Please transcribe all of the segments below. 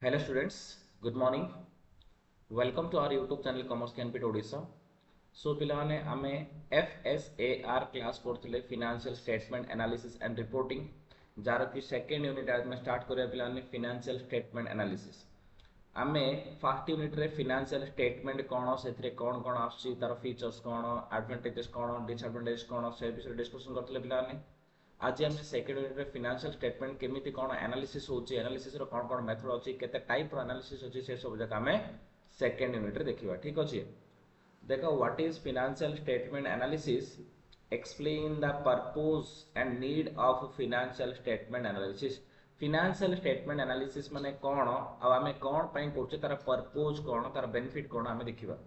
Hello students, good morning. Welcome to our YouTube channel Commerce Canpit Odisha. So पिलाने आमे FSAR class करथिले Financial Statement Analysis and Reporting jar कि second unit आज में start करिया पिलाने Financial Statement Analysis. आमे फर्स्ट यूनिट रे फाइनेंशियल स्टेटमेंट कोन सेथरे कोन कोन आछि तार फीचर्स कोन एडवांटेजेस कोन डिसएडवांटेज कोन से विषय डिस्कशन करथिले पिलाने. आज आम सेकेंड यूनिट रे फाइनेंशियल स्टेटमेंट केमिति कोन एनालिसिस होची एनालिसिस रो कोन कोन मेथड अछि केते टाइप रो एनालिसिस अछि से सब जका हमें सेकेंड यूनिट रे देखिबा. ठीक अछि. देखो what is financial statement analysis. Explain the purpose and need of financial statement analysis. Financial statement analysis माने कोन आ हमें कोन पई करछे तार पर्पस कोन तार बेनिफिट कोन हमें देखिबा.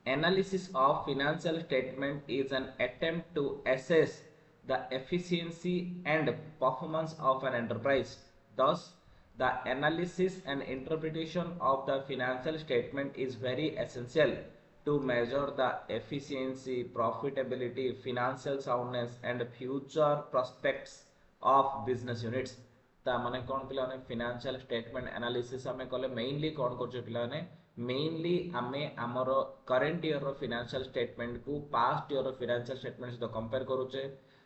Analysis of financial statement is an attempt to assess the efficiency and performance of an enterprise. Thus, the analysis and interpretation of the financial statement is very essential to measure the efficiency, profitability, financial soundness, and future prospects of business units. ता माने कौन पिलाने financial statement analysis हमें कले mainly कौन करछे पिलाने mainly आमे हमर करंट ईयर रो फाइनेंशियल स्टेटमेंट को पास्ट ईयर रो फाइनेंशियल स्टेटमेंट सहित कंपेयर करूचे.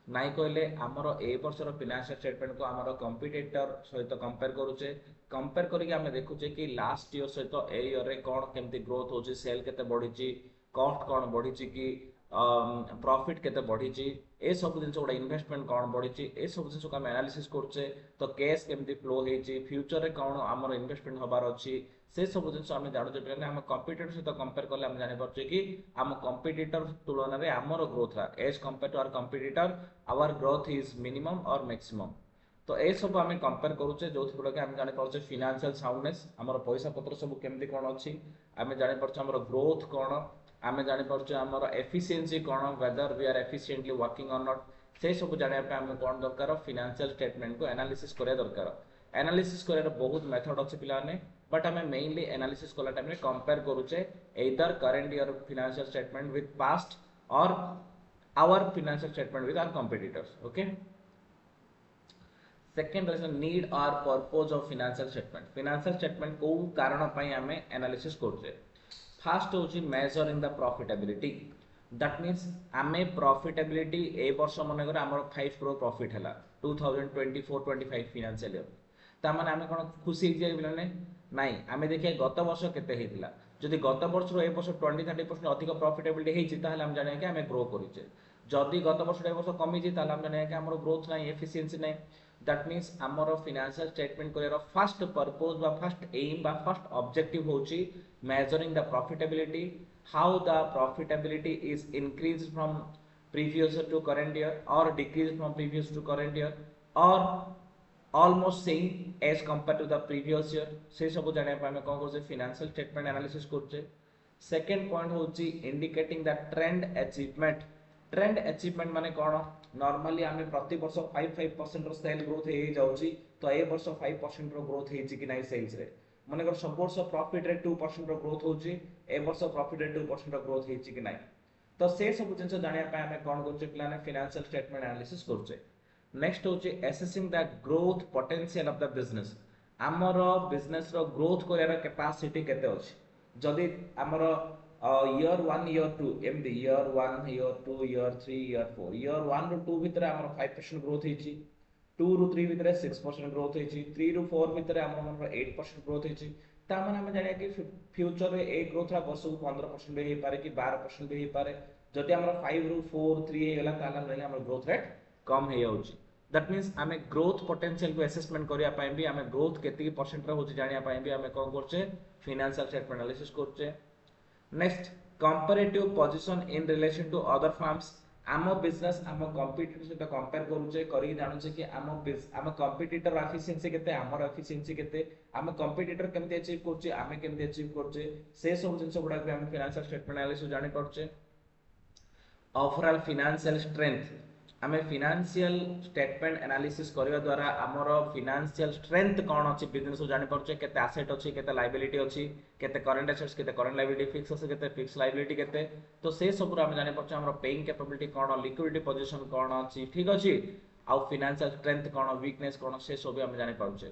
नाइ कहले हमर ए वर्ष रो फाइनेंशियल स्टेटमेंट को हमर कंपटीटर सहित कंपेयर करूचे. कंपेयर करिक हमें देखुचे कि लास्ट ईयर सहित ए ईयर रे कोन केमती ग्रोथ होची सेल केते बढ़ीची कॉस्ट कोन बढ़ीची कि प्रॉफिट केते बढ़ीची ए सब जिनस गोटा इन्वेस्टमेंट कौन बढ़ी ए सब जिन को एनालिसिस करुचे. तो कैश केमती फ्लो होती फ्यूचर रे कौन आमर इन्वेस्टमेंट हबार अच्छी से सब जिन आम जानूचे पे आम कंपिटिटर सहित कंपेयर कले आम जापर कि आम कंपिटिटर तुलन में आमर growth as compare to our competitor our growth is minimum और मैक्सिमम. तो ए सब आम कंपेयर करुचे जो कि आम जापर फाइनेंशियल साउंडनेस आमर पैसा पत्र सब केमती कौन अच्छी आम जापर आमर ग्रोथ कौन आम जापर आमर एफिशिएंसी कौन whether we are efficiently working or not से सब जाना आम कौन दरकार फाइनेंशियल स्टेटमेंट को एनालिसिस करिया दरकार. एनालिसिस करिया बहुत मेथड अच्छे पिलाने बट आम मेनली एनालिसिस कला टाइम रे कंपेयर करूचे either current year financial statement with past or our financial statement with our competitors. Okay. Second reason need or purpose of financial statement. Financial statement को कारण पई आमे एनालिसिस करूचे. First होची measuring the profitability. That means आमे profitability ए वर्ष मन कर हमर 5 करोड़ प्रॉफिट हला 2024-25 फाइनेंशियल ईयर ता माने आमे कोन खुशी जे बिलने नाही आमे देखिए गत वर्ष केते हेतिला जदि गत वर्ष रो ए वर्ष 20-30% अधिक प्रॉफिटेबिलिटी हेछि ताहले हम जाने कि आमे ग्रो करिचे. जदि गत वर्ष ए वर्ष कमी जे ताहले हम जाने कि हमर ग्रोथ नाही एफिशिएंसी नाही. दैट मीन्स आमर financial statement career first purpose बा फर्स्ट एम बा फर्स्ट ऑब्जेक्टिव होची measuring the profitability, how the profitability is increased from previous year to current year or decreased from previous to current year or almost same as compared to the previous year. से सब जाने पे हमें कौन करछे financial statement analysis करछे. Second point होची indicating the trend achievement. Trend achievement माने कोन नॉर्मली हमें प्रति वर्ष 5% रो सेल ग्रोथ हे जाउची तो ए वर्ष 5% रो ग्रोथ हेची कि नाही सेल्स रे मनकर सब वर्ष प्रॉफिट रे 2% रो ग्रोथ होची ए वर्ष प्रॉफिट रे 2% रो ग्रोथ हेची कि नाही. तो से सब जिंस जानिया पे हमें कोन करछे प्लान फाइनेंशियल स्टेटमेंट एनालिसिस करछे. नेक्स्ट होची assessing the growth potential of the business. हमर बिजनेस रो ग्रोथ करियर कैपेसिटी केते अछि जदि हमर year 1 year 2 MD year 1 year 2 year 3 year 4 year 1 रो 2 भीतर हमर 5% ग्रोथ हेची 2 ରୁ 3 ଭିତରେ 6% ग्रोथ ହେଇଛି 3 ରୁ 4 ଭିତରେ ଆମର ମାନଙ୍କର 8% ग्रोथ ହେଇଛି. ତା ମାନେ ଆମେ ଜାଣିବା କି फ्यूचर रे ए ग्रोथ रा वर्षକୁ 15% ବି ହେଇପାରେ कि 12% ବି ହେଇପାରେ. ଯଦି ଆମର 5 ରୁ 4 3 ହେଇଗଲା ତାହେଲେ ଆମେ ଆମର ग्रोथ रेट कम ହେଇ जाଉଛି. दैट मींस ଆମେ ग्रोथ पोटेंशियल को असेसमेंट करिया ପାଇଁ भी ଆମେ ग्रोथ केते परसेंट रा होची जानिया ପାଇଁ भी ଆମେ कोन करछे फाइनेंशियल स्टेटमेंट एनालिसिस करछे. Next comparative position in relation to other firms. आम बिजनेस आम कंपटीटर सहित कंपेयर करूचे करी जानूचे कि आम कंपटीटर एफिशिएंसी केते आमर एफिशिएंसी केते आम कंपटीटर केमते अचीव करचे आमे केमते अचीव करचे से सब जिंस गुडा भी हम फाइनेंशियल स्टेटमेंट एनालिसिस जानि परचे. ओवरऑल फाइनेंशियल स्ट्रेंथ आमे फाइनेंशियल स्टेटमेंट एनालिसिस करबा द्वारा हमर फाइनेंशियल स्ट्रेंथ कोन अछि बिजनेस को जानि परचे केते एसेट अछि केते लायबिलिटी अछि केते करंट एसेट्स केते करंट लायबिलिटी फिक्स अछि केते फिक्स लायबिलिटी केते. तो से सब हम जानि परचे हमर पेइंग कैपेबिलिटी कोन लिक्विडिटी पोजीशन कोन अछि ठीक अछि आ फाइनेंशियल स्ट्रेंथ कोन वीकनेस कोन से सब हम जानि परचे.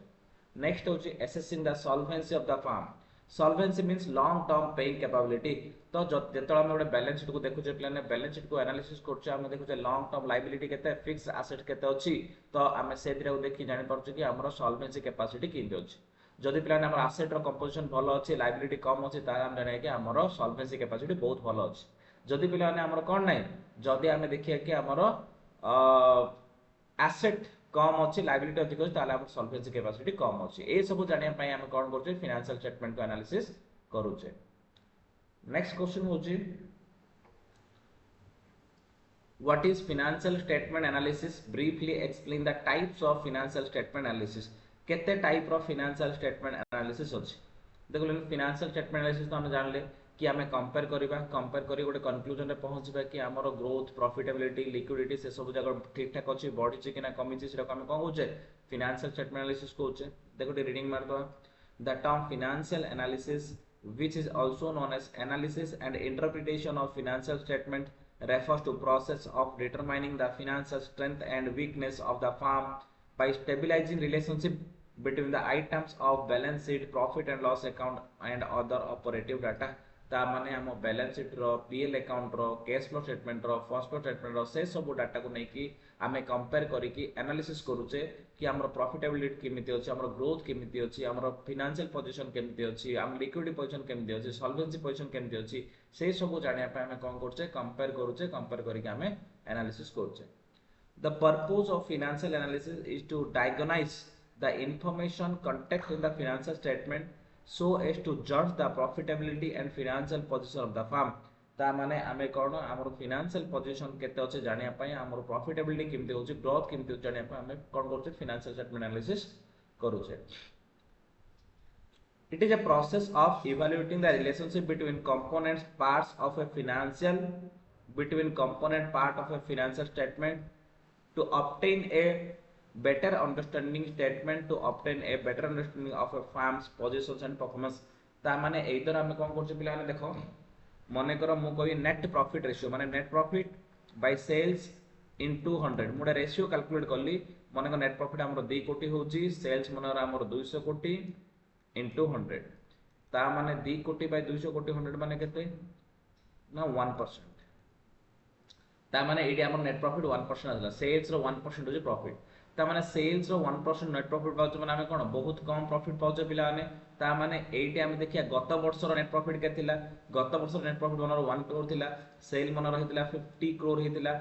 नेक्स्ट होची assessing the solvency of the firm. Solvency means long term paying capability. तो जेतला हम गोटे बैलेंस शीट को देखुचे प्लान बैलेंस शीट को एनालिसिस करछे हम देखुचे लॉन्ग टर्म लायबिलिटी केते फिक्स एसेट केते अछि तो आमे से दिरा देखि जानि परछु कि हमर सॉल्वेंसी कैपेसिटी किंते अछि। जदि प्लान हमर एसेट रो कंपोजिशन भलो अछि लायबिलिटी कम अछि ता हम जाने कि हमर सॉल्वेंसी कैपेसिटी बहुत भलो अछि। जदि प्लान हमर कोन नै जदि आमे देखिया कि हमर एसेट कम अच्छी लायबिलिटी अधिक अच्छी ताले हमर सॉल्वेंसी कैपेसिटी कम अच्छी ए सब जानिया पई हम कोन करछे फाइनेंशियल स्टेटमेंट को एनालिसिस करूछे। नेक्स्ट क्वेश्चन होची what is financial statement analysis briefly explain the types of financial statement analysis. केते टाइप रो फाइनेंशियल स्टेटमेंट एनालिसिस अछि देखो फाइनेंशियल स्टेटमेंट एनालिसिस तो हम जानले कि आमे कंपेयर करी गोटे कंक्लूजन रे पहुंचबा कि हमर ग्रोथ प्रॉफिटेबिलिटी लिक्विडिटी से सब जगह ठीक ठाक अछि बॉडी छि कि ना कमी छि सेटा हम कोन होचे फाइनेंशियल स्टेटमेंट एनालिसिस को होचे। देखो रीडिंग मार दो the term financial analysis which is also known as analysis and interpretation of financial statement refers to process of determining the financial strength and weakness of the firm by stabilizing relationship between the items of balance sheet profit and loss account and other operative data। ता माने हम balance sheet रो PL account रो cash flow statement row first flow statement रो से सब data को नै कि आमे compare करी कि एनालिसिस करूचे कि हमर प्रॉफिटेबिलिटी केमिति अछि हमर ग्रोथ केमिति अछि हमर फाइनेंशियल पोजीशन केमिति अछि हम लिक्विडिटी पोजीशन केमिति अछि सॉल्वेंसी पोजीशन केमिति अछि से सब जानिया पे हमें कोन करछे कंपेयर करी कि हमें एनालिसिस करछे। The purpose of financial analysis is to diagnose the information contained in the financial statement so as to judge the profitability and financial position of the firm। ता माने आमे कोन हमर फाइनेंशियल पोजीशन केते अछि जानिया पई हमर प्रॉफिटेबिलिटी केमते होछि ग्रोथ केमते जानिया पई हमें कोन करछे फाइनेंशियल स्टेटमेंट एनालिसिस करूछे। It is a process of evaluating the relationship between components parts of a financial between component part of a financial statement to obtain a better understanding statement to obtain a better understanding of a firm's positions and performance। ता माने एइदर हम कोन करछे पिला ने देखो मने करो मु कहि नेट प्रॉफिट रेशियो माने net profit by sales into 100 मुडे रेशियो कैलकुलेट करली मने को नेट प्रॉफिट हमर 2 कोटी होची सेल्स मनर हमर 200 कोटी इनटू 100 ता माने 2 कोटी बाय 200 कोटी 100 माने केते ना 1%। ता माने एडी हमर नेट प्रॉफिट 1% आला सेल्स रो 1% होजे प्रॉफिट ता माने सेल्स रो 1% नेट प्रॉफिट पाउछ माने हमें कोन बहुत कम प्रॉफिट पाउछ पिला माने ता माने एडी हम देखिया गत वर्ष रो नेट प्रॉफिट के थिला गत वर्ष नेट प्रॉफिट मनर 1 करोड़ थिला सेल मनर हितला 50 करोड़ हितला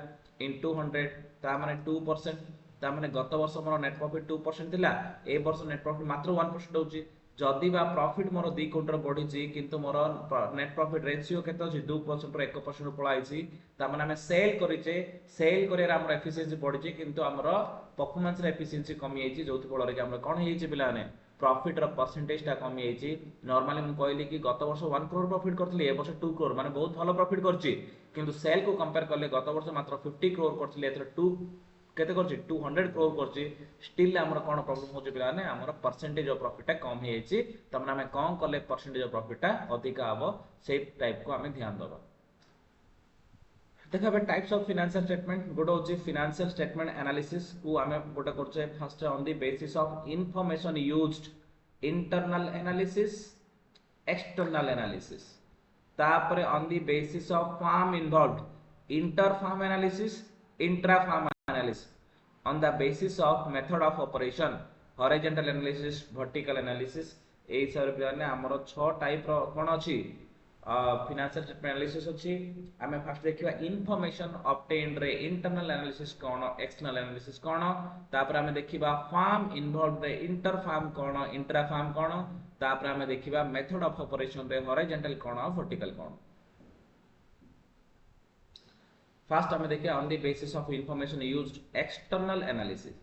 इनटू 100 ता माने 2% ता माने गत वर्ष मोर नेट प्रॉफिट 2% थिला ए वर्ष नेट प्रॉफिट मात्र 1% होची जदि बा प्रॉफिट मोर 2 कोटी बढ़ी छी किंतु मोर नेट प्रॉफिट रेशियो केते अछि 2% रो 1% पळाई छी ता माने हम सेल करिचे सेल करियर हमर एफिशिएंसी बढ़ी छी किंतु हमर परफॉर्मेंस रे एफिशिएंसी कमी आइची जोथि फल रे हमर कोन हेची पिला ने प्रॉफिट रो परसेंटेज ता कमी आइची। नॉर्मली हम कहली कि गत वर्ष 1 करोड़ प्रॉफिट करथले ए वर्ष 2 करोड़ माने बहुत भलो प्रॉफिट करची किंतु सेल को कंपेयर करले गत वर्ष मात्र 50 करोड़ करथले एथर 2 केते करची 200 करोड़ करची स्टिल हमर कोन प्रॉब्लम होची पिला ने हमर परसेंटेज ऑफ प्रॉफिट ता कम हेची त माने हम कोन करले परसेंटेज ऑफ प्रॉफिट ता अधिक आबो से टाइप को हमें ध्यान दबा। देखा बे टाइप्स ऑफ फाइनेंशियल स्टेटमेंट गोटे होची फाइनेंशियल स्टेटमेंट एनालिसिस को हमें गोटे करछे first on the basis of information used internal analysis external analysis तापरे on the basis of firm involved inter firm analysis intra firm analysis on the basis of method of operation horizontal analysis vertical analysis ए सब ने हमरो 6 type रो कोन अछि financial statement analysis अछि। हमें first देखिबा information obtained रे internal analysis कोन external analysis कोन तापर हमें देखिबा फर्म इन्वॉल्वड रे इंटर फर्म कोन इंट्रा फर्म कोन तापर हमें देखिबा मेथड ऑफ ऑपरेशन रे horizontal cone vertical cone. First, we will on the basis of information used external analysis.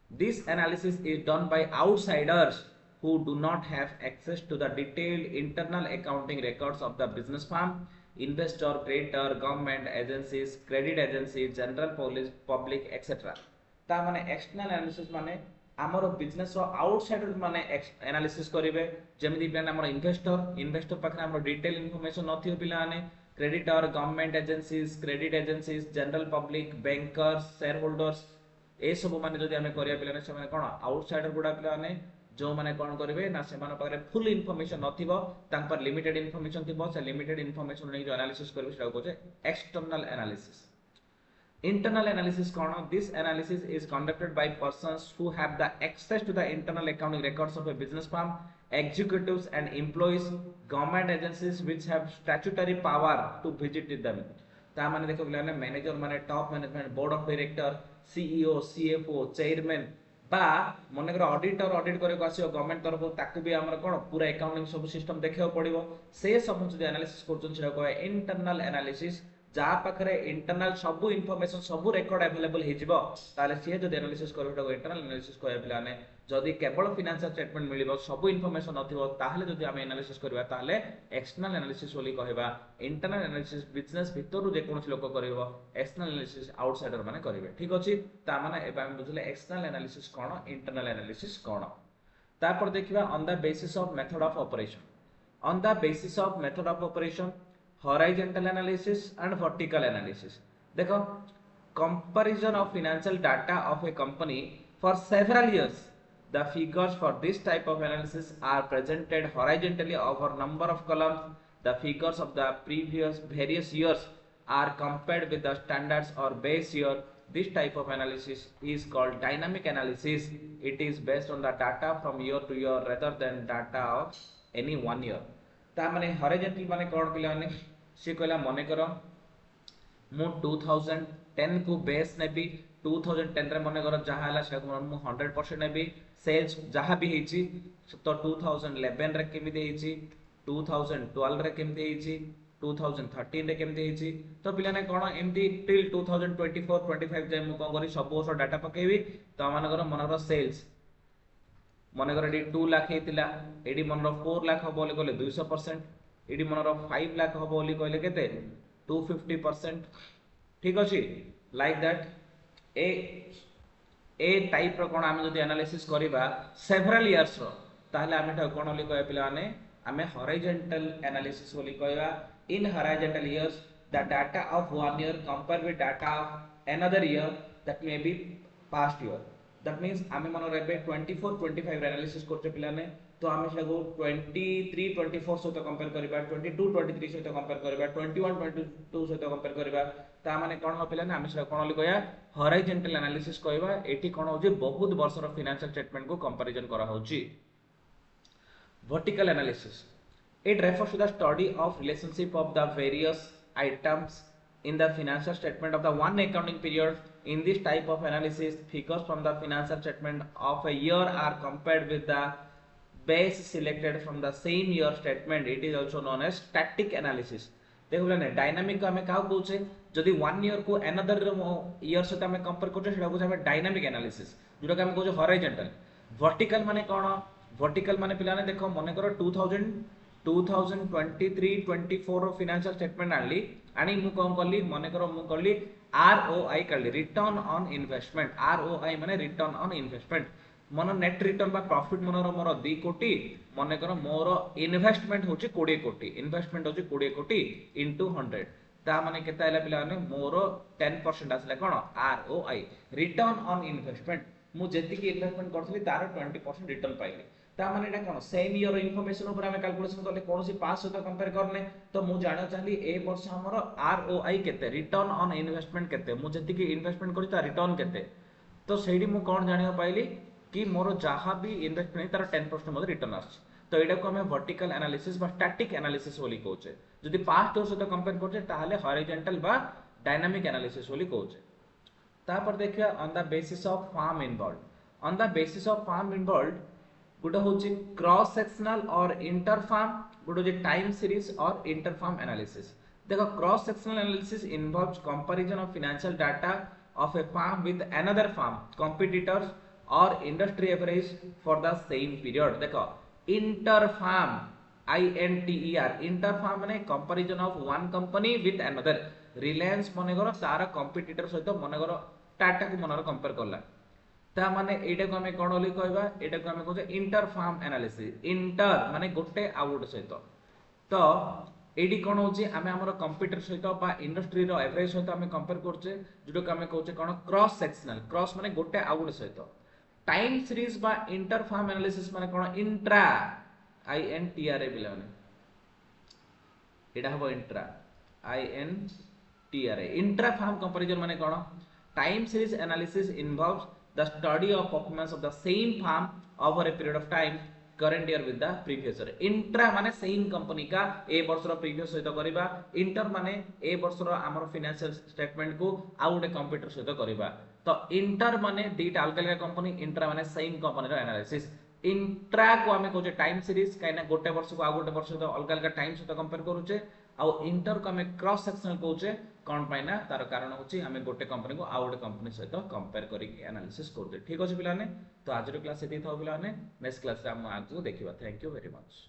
This analysis is done by outsiders who do not have access to the detailed internal accounting records of the business firm, investor, creditor, government agencies, credit agencies, general public, etc. ता माने external analysis माने आमर business रो outsider माने analysis करिवे जेमिति plan आमर investor पाखरे आमर detail information नथियो पिलाने creditor government agencies general public bankers share holders ए सब माने जदि हमें करिया पिलाने से माने कोन आउटसाइडर गुडा पिलाने जो माने कोन करिवे ना से मान पारे फुल इन्फॉर्मेशन नथिबो तांक पर लिमिटेड इन्फॉर्मेशन थिबो से लिमिटेड इन्फॉर्मेशन नै जो एनालिसिस करबे सेटा कोचे external analysis internal analysis kono this analysis is conducted by persons who have the access to the internal accounting records of a business firm executives and employees government agencies which have statutory power to visit them ता माने देखो बिलाने manager माने top management board of director CEO CFO chairman बा मनकर auditor audit करे को आसीओ government तरफ ताकू भी हमर कोन पूरा अकाउंटिंग सब सिस्टम देखियो पड़िबो से सब जो एनालिसिस करछन सेटा को इंटरनल एनालिसिस जहाँ पाखे इंटरनल सब इनफॉरमेशन सब रेकर्ड अवेलेबल हो सी जो एनालिसिस कर इंटरनल एनालिसिस कहने जदि केवल फाइनेंशियल स्टेटमेंट मिल सब इनफॉरमेशन नथिबो जदि आमे एनालिसिस करबा ताले एक्सटर्नल एनालिसिस बोली कहबा इंटरनल एनालिसिस बिजनेस भितर जे कोनोसी लोक करिवो एक्सटर्नल एनालिसिस आउटसाइडर माने करिवे ठीक अछि ता माने एबा हम बुझले एक्सटर्नल एनालिसिस कोन इंटरनल एनालिसिस कोन तापर देखिबा on the basis of method of operation on the basis of method of operation horizontal analysis and vertical analysis देखो comparison of financial data of a company for several years the figures for this type of analysis are presented horizontally over number of columns the figures of the previous various years are compared with the standards or base year this type of analysis is called dynamic analysis it is based on the data from year to year rather than data of any one year ता माने horizontal माने कोन पिला माने से कहला मने करो मु 2010 को बेस नेबी 2010 रे मने करो जहा हला से मु 100% नेबी सेल्स जहा भी हेची तो 2011 रे केमि देहिची 2012 रे केमि देहिची 2013 रे केमि देहिची तो पिला ने कोन एमटी टिल 2024 25 जे मु कोन करी सब वर्ष डाटा पकेबी तो माने करो मनर सेल्स मने कर 2 लाख हेतिला एडी मनर 4 लाख हो बोले कहले 200% एडी मनर 5 लाख हो बोली कहले केते 250% ठीक अछि लाइक दैट ए टाइप रो कोन आमे जदी एनालिसिस करिबा सेवरल इयर्स रो ताहले आमे ठा कोन ओली कहै पिला माने आमे हॉरिजॉन्टल एनालिसिस बोली कहबा in horizontal years the data of 1 year compare with data of another year that may be past year that means आमे मनर एबे 24 25 एनालिसिस करछे पिलाने तो आमे सेगो 23 24 सहित कंपेयर करबा 22 23 सहित कंपेयर करबा 21 22 सहित कंपेयर करबा ता माने कोन हो पिलाने आमे से कोन लिखया हॉरिजॉन्टल एनालिसिस कहबा एठी कोन होजे बहुत वर्षर फाइनेंशियल स्टेटमेंट को कंपैरिजन करा होची vertical analysis it refers to the study of relationship of the various items in the financial statement of the one accounting period in this type of analysis figures from the financial statement of a year are compared with the base selected from the same year statement it is also known as static analysis देखो लेने dynamic को हमें cow कहउछे जदी 1 year को another year से हमें compare करछे सेटा को हमें डायनामिक एनालिसिस जोटा के हम कहउछे हॉरिजॉन्टल वर्टिकल माने कोन वर्टिकल माने पिलाने देखो मने करो 2023 24 रो फाइनेंशियल स्टेटमेंट आनली आनी मु कोन करली मने करो मु करली आरओआई करली रिटर्न ऑन इन्वेस्टमेंट आरओआई माने रिटर्न ऑन इन्वेस्टमेंट मन नेट रिटर्न बा प्रॉफिट मनर मोर 2 कोटी मने करो मोर इन्वेस्टमेंट होची 20 कोटी इन्वेस्टमेंट होची 20 कोटी इनटू 100 ता माने केता हैला पिला माने मोर 10% आसला कोन आरओआई रिटर्न ऑन इन्वेस्टमेंट मु जेति की इन्वेस्टमेंट करथली तार 20% रिटर्न पाइली ता माने एटा कोन सेम ईयर इन्फॉर्मेशन ऊपर हम कैलकुलेशन करले कोनसी पास सहित कंपेयर करने तो मु जानो चाहली ए वर्ष हमर आरओआई केते रिटर्न ऑन इन्वेस्टमेंट केते मु जेति की इन्वेस्टमेंट करी ता रिटर्न केते तो सेडी मु कोन जानियो पाइली कि मोर जहा भी इन्वेस्टमेंट तार 10% मते रिटर्न आछ तो एटा को हम वर्टिकल एनालिसिस बा स्टैटिक एनालिसिस बोली कहउछे जदि पास्ट वर्ष सहित कंपेयर करछे ताहाले हॉरिजॉन्टल बा डायनामिक एनालिसिस बोली कहउछे तापर देखिया on the basis of firm involved on the basis of firm involved गुड होची क्रॉस सेक्शनल और इंटर फार्म गुड होची टाइम सीरीज और इंटर फार्म एनालिसिस देखो cross sectional analysis involves comparison of financial data of a firm with another firm competitors और industry average for the same period देखो inter firm INTER inter firm माने comparison of one company with another Reliance मने करो तार competitor सहित मने करो टाटा को मनर कंपेयर करला ता माने एटा को हमें कोन ओली कहबा एटा को हमें कहजे इंटर फार्म एनालिसिस इंटर माने गोटे आउट सहित तो एडी कोन होची हमें हमर कंप्यूटर सहित बा इंडस्ट्री रो एवरेज सहित हमें कंपेयर करछे जोटा को हमें कहउछे कोन क्रॉस सेक्शनल क्रॉस माने गोटे आउट सहित टाइम सीरीज बा इंटर फार्म एनालिसिस माने कोन intra I N T R A बिला माने एटा हबो intra I N T R A intra firm comparison माने कोन time series analysis involves the study of performance of the same firm over a period of time current year with the previous year intra माने same company का ए वर्ष रो previous सहित करबा inter माने ए वर्ष रो हमर फाइनेंशियल स्टेटमेंट को आउ गोटे कंप्यूटर सहित करबा तो इंटर माने दीटा अलग अलग कंपनी इंट्रा माने सेम कंपनी रो एनालिसिस इंट्रा को हमें कहूचे टाइम सीरीज कहीं गोटे वर्ष को आ गोटे वर्ष सहित अलग अलग टाइम सहित कंपेयर करूचे आउ इंटर को हमें क्रॉस सेक्शनल कहूचे कौन पाइना तार कारण होची हमें गोटे कंपनी को आउ गोटे कंपनी सहित कंपेयर करके एनालिसिस करते ठीक अछि पिलाने तो आज रो क्लास एति थाउ पिलाने नेक्स्ट क्लास रे हम आगु देखिबा थैंक यू वेरी मच।